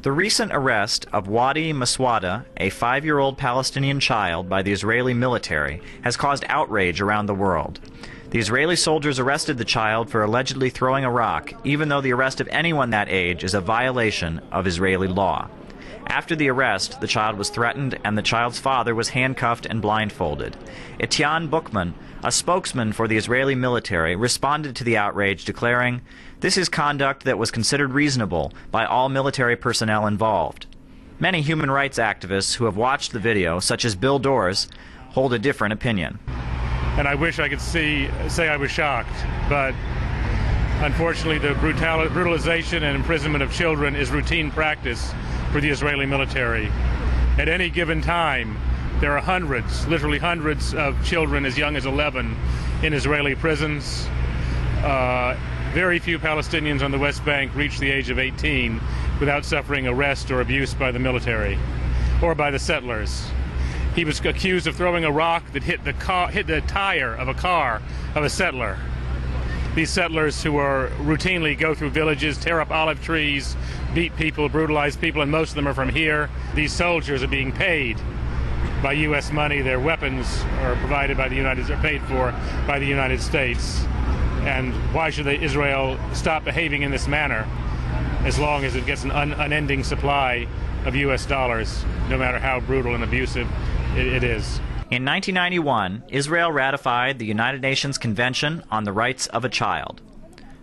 The recent arrest of Wadi Maswada, a 5-year-old Palestinian child, by the Israeli military has caused outrage around the world. The Israeli soldiers arrested the child for allegedly throwing a rock, even though the arrest of anyone that age is a violation of Israeli law. After the arrest, the child was threatened and the child's father was handcuffed and blindfolded. Etienne Boukman, a spokesman for the Israeli military, responded to the outrage, declaring, "This is conduct that was considered reasonable by all military personnel involved." Many human rights activists who have watched the video, such as Bill Dors, hold a different opinion. And I wish I could say I was shocked, but unfortunately the brutalization and imprisonment of children is routine practice for the Israeli military. At any given time, there are hundreds, literally hundreds of children as young as 11 in Israeli prisons. Very few Palestinians on the West Bank reach the age of 18 without suffering arrest or abuse by the military or by the settlers. He was accused of throwing a rock that hit the tire of a car of a settler. These settlers who routinely go through villages, tear up olive trees, beat people, brutalize people, and most of them are from here. These soldiers are being paid by U.S. money. Their weapons are provided by are paid for by the United States. And why should Israel stop behaving in this manner as long as it gets an unending supply of U.S. dollars, no matter how brutal and abusive it is? In 1991, Israel ratified the United Nations Convention on the Rights of a Child.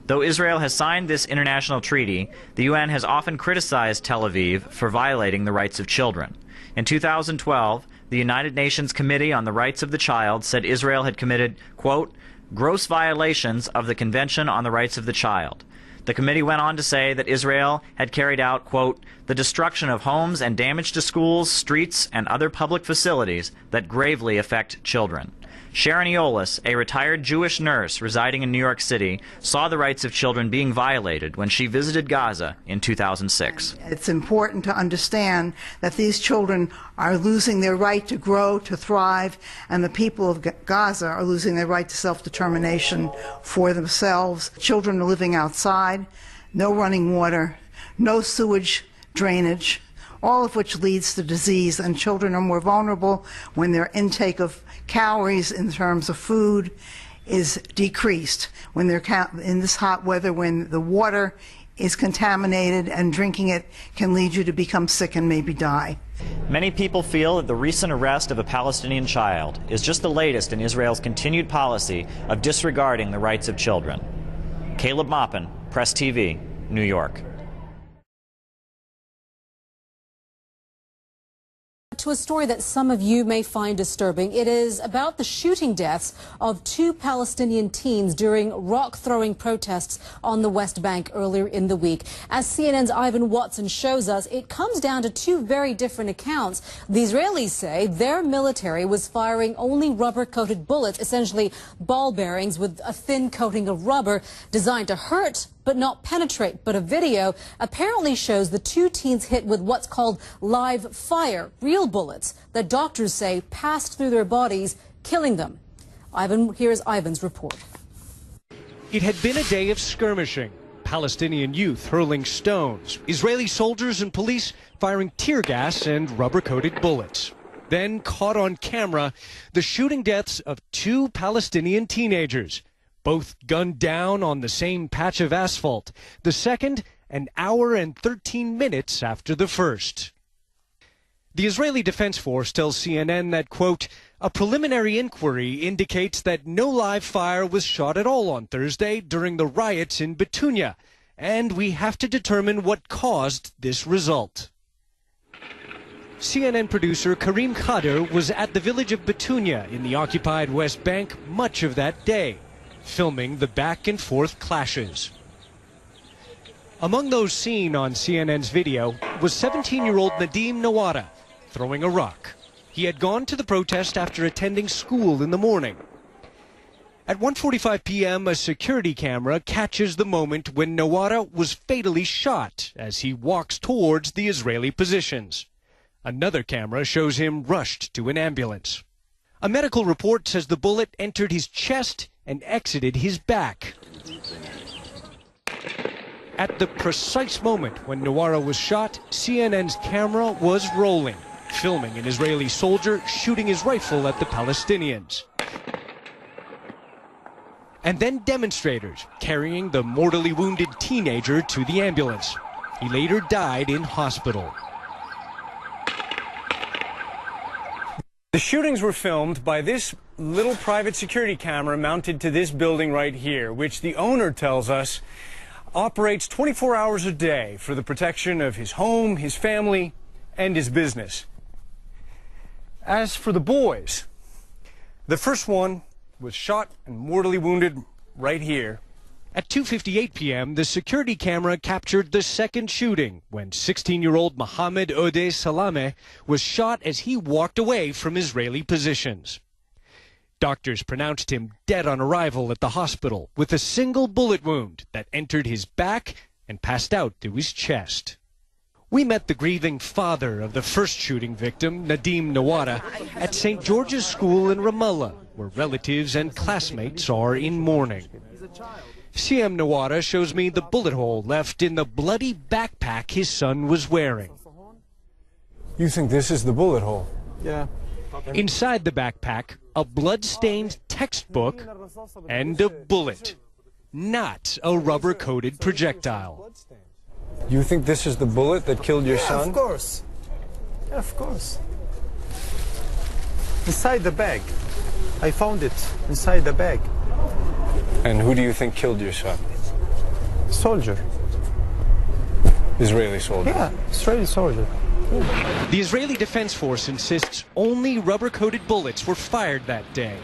Though Israel has signed this international treaty, the UN has often criticized Tel Aviv for violating the rights of children. In 2012, the United Nations Committee on the Rights of the Child said Israel had committed, quote, gross violations of the Convention on the Rights of the Child. The committee went on to say that Israel had carried out, quote, the destruction of homes and damage to schools, streets, and other public facilities that gravely affect children. Sharon Eolas, a retired Jewish nurse residing in New York City, saw the rights of children being violated when she visited Gaza in 2006. It's important to understand that these children are losing their right to grow, to thrive, and the people of Gaza are losing their right to self-determination for themselves. Children are living outside, no running water, no sewage drainage, all of which leads to disease, and children are more vulnerable when their intake of calories in terms of food is decreased. When they're in this hot weather, when the water is contaminated and drinking it can lead you to become sick and maybe die. Many people feel that the recent arrest of a Palestinian child is just the latest in Israel's continued policy of disregarding the rights of children. Caleb Maupin, Press TV, New York. To a story that some of you may find disturbing. It is about the shooting deaths of 2 Palestinian teens during rock-throwing protests on the West Bank earlier in the week. As CNN's Ivan Watson shows us, it comes down to 2 very different accounts. The Israelis say their military was firing only rubber-coated bullets, essentially ball bearings with a thin coating of rubber designed to hurt but not penetrate. But a video apparently shows the 2 teens hit with what's called live fire, real bullets that doctors say passed through their bodies, killing them. Here's Ivan's report. It had been a day of skirmishing. Palestinian youth hurling stones, Israeli soldiers and police firing tear gas and rubber-coated bullets. Then, caught on camera, the shooting deaths of 2 Palestinian teenagers, both gunned down on the same patch of asphalt. The second, an hour and 13 minutes after the first. The Israeli Defense Force tells CNN that, quote, a preliminary inquiry indicates that no live fire was shot at all on Thursday during the riots in Betunia, and we have to determine what caused this result. CNN producer Karim Khader was at the village of Betunia in the occupied West Bank much of that day, filming the back-and-forth clashes. Among those seen on CNN's video was 17-year-old Nadim Nawada throwing a rock. He had gone to the protest after attending school in the morning. At 1:45 p.m., a security camera catches the moment when Nawada was fatally shot as he walks towards the Israeli positions. Another camera shows him rushed to an ambulance. A medical report says the bullet entered his chest and exited his back. At the precise moment when Nawara was shot, CNN's camera was rolling, filming an Israeli soldier shooting his rifle at the Palestinians. And then demonstrators carrying the mortally wounded teenager to the ambulance. He later died in hospital. The shootings were filmed by this little private security camera mounted to this building right here, which the owner tells us operates 24 hours a day for the protection of his home, his family, and his business. As for the boys, the first one was shot and mortally wounded right here. At 2:58 p.m., the security camera captured the second shooting when 16-year-old Mohammed Odeh Salameh was shot as he walked away from Israeli positions. Doctors pronounced him dead on arrival at the hospital with a single bullet wound that entered his back and passed out through his chest. We met the grieving father of the first shooting victim, Nadim Nawara, at St. George's School in Ramallah, where relatives and classmates are in mourning. CM Nawara shows me the bullet hole left in the bloody backpack his son was wearing. You think this is the bullet hole? Yeah. Inside the backpack, a blood-stained textbook and a bullet, not a rubber-coated projectile. You think this is the bullet that killed your son? Of course. Of course. Inside the bag. I found it inside the bag. And who do you think killed your son? Soldier. Israeli soldier. Yeah, Israeli soldier. The Israeli Defense Force insists only rubber-coated bullets were fired that day.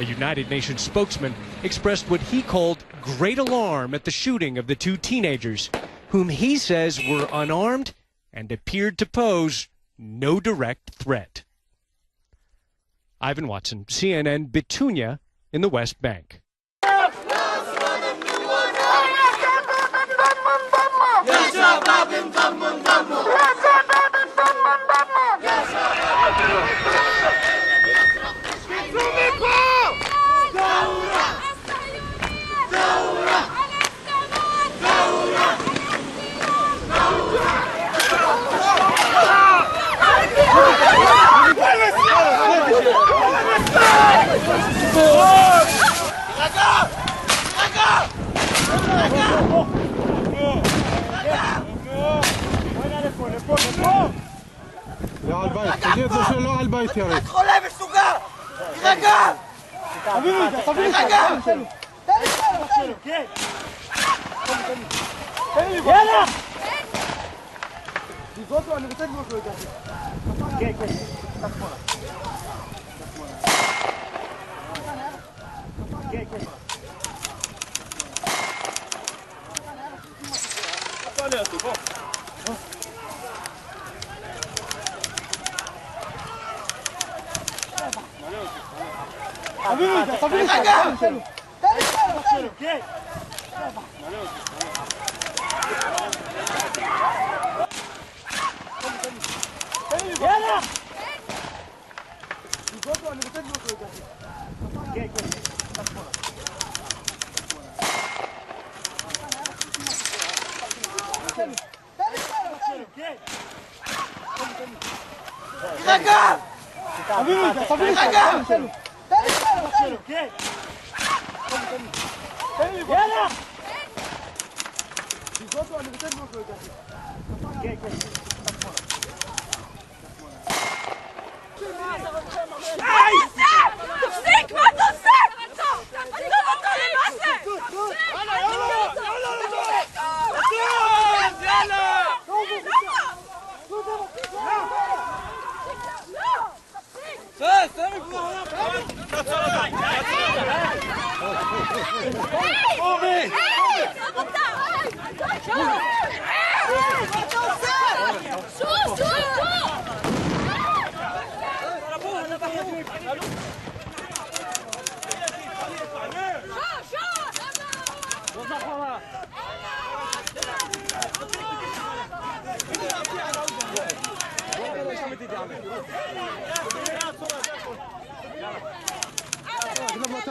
A United Nations spokesman expressed what he called great alarm at the shooting of the two teenagers, whom he says were unarmed and appeared to pose no direct threat. Ivan Watson, CNN, Bitunia in the West Bank.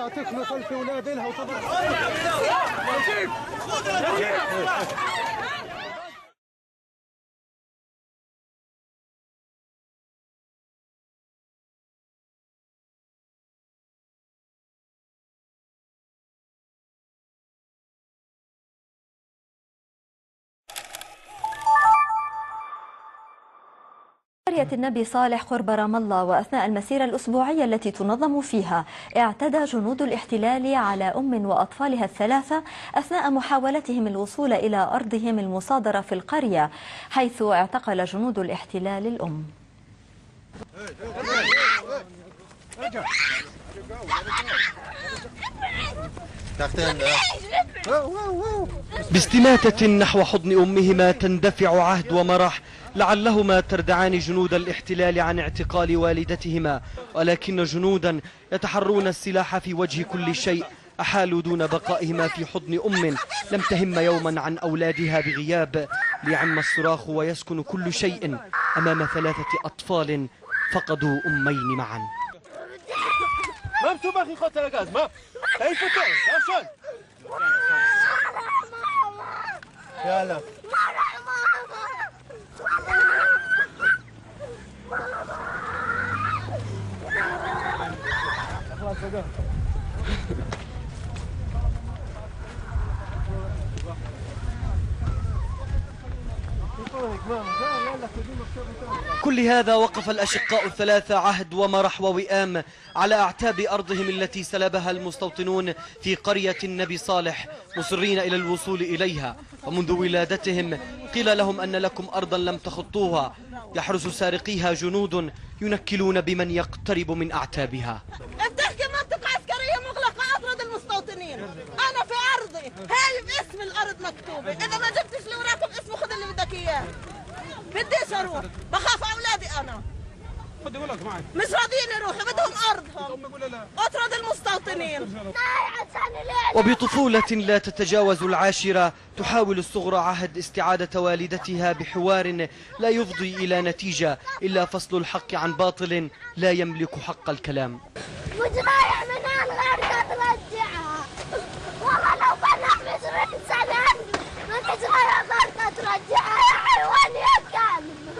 تعتقل خلف اولادها قرية النبي صالح قرب رام الله، وأثناء المسيرة الأسبوعية التي تنظم فيها اعتدى جنود الاحتلال على أم وأطفالها الثلاثة أثناء محاولتهم الوصول إلى أرضهم المصادرة في القرية، حيث اعتقل جنود الاحتلال الأم. باستماتة نحو حضن أمهما تندفع عهد ومرح، لعلهما تردعان جنود الاحتلال عن اعتقال والدتهما، ولكن جنودا يتحرون السلاح في وجه كل شيء أحالوا دون بقائهما في حضن أم لم تهم يوما عن أولادها بغياب، ليعم الصراخ ويسكن كل شيء أمام ثلاثة أطفال فقدوا أمين معا. يلا كل هذا وقف الأشقاء الثلاثة عهد ومرح ووئام على أعتاب أرضهم التي سلبها المستوطنون في قرية النبي صالح، مصرين إلى الوصول إليها، ومنذ ولادتهم قيل لهم أن لكم أرضا لم تخطوها يحرس سارقيها جنود ينكلون بمن يقترب من أعتابها. بتحكي منطقة عسكرية مغلقة، أطرد المستوطنين. أنا في أرضي، هاي باسم الأرض مكتوبة، إذا ما جبتش اللي وراكم اسمه خذ اللي بدك إياه. بديش أروح، بخاف على أولادي أنا. مش راضيين يروحوا، بدهم أرضهم. أطرد المستوطنين. وبطفولة لا تتجاوز العاشرة تحاول الصغرى عهد استعادة والدتها بحوار لا يفضي إلى نتيجة إلا فصل الحق عن باطل لا يملك حق الكلام. مش رايح من الغرقة ترجعها، والله لو كنا 20 سنة ما تجري الغرقة ترجعها يا حيوان يا كلب،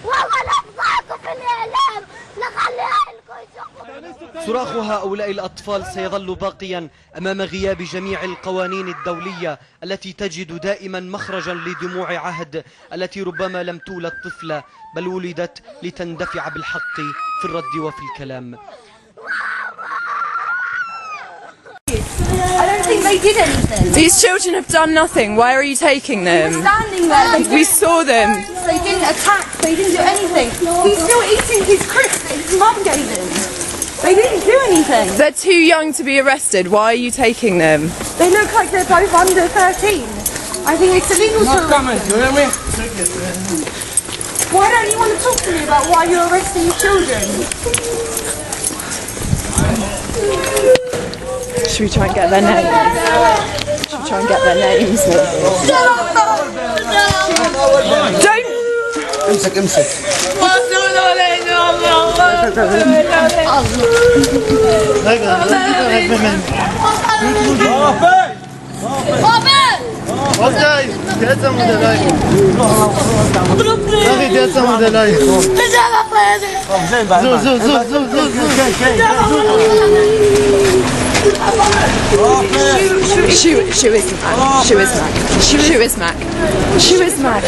والله لو ضاقوا في الإعلام نخليها لكم يشوفوا. صراخ هؤلاء الأطفال سيظل باقيا أمام غياب جميع القوانين الدولية التي تجد دائما مخرجا لدموع عهد التي ربما لم تولد طفلة بل ولدت لتندفع بالحق في الرد وفي الكلام. I don't think they did anything. These children have done nothing. Why are you taking them? They were standing there. We saw them. They didn't attack. They didn't do anything. He's still eating his crisps that his mum gave him. They didn't do anything. They're too young to be arrested. Why are you taking them? They look like they're both under 13. I think it's illegal to arrest them. Why don't you want to talk to me about why you're arresting your children? Should we try and get their names? Should we try and get their names? Don't! امسك امسك. Shoe is Mac.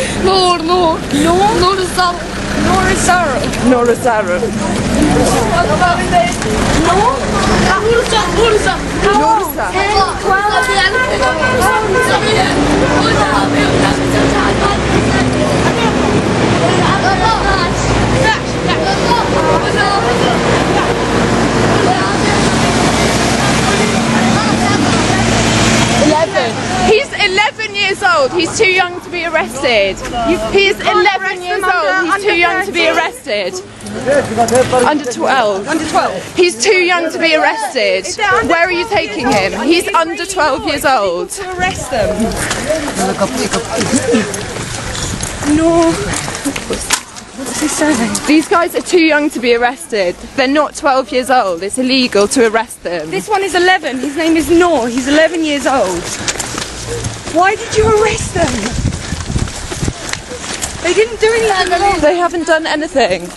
Noor Zara. He's 11 years old. He's too young to be arrested. He's 11 years old. He's too young to be arrested. Under 12. Under 12. He's too young to be arrested. Where are you taking him? He's under 12 years old. To arrest them. No. What does he say? These guys are too young to be arrested. They're not 12 years old. It's illegal to arrest them. This one is 11. His name is Noor. He's 11 years old. Why did you arrest them? They didn't do anything wrong. They haven't done anything.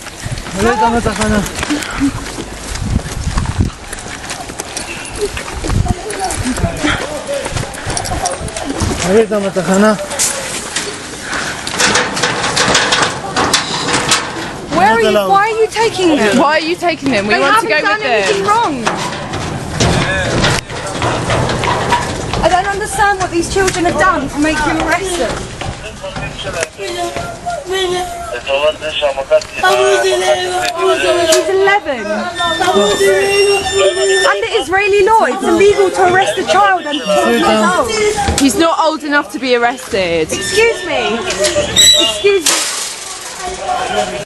Why are you taking them? Why are you taking them? We want to go with them. They haven't done anything wrong. I don't understand what these children have done to make you arrest them. He's 11. Under Israeli law, it's illegal to arrest a child under 12 years old. He's not old enough to be arrested. Excuse me. Excuse me.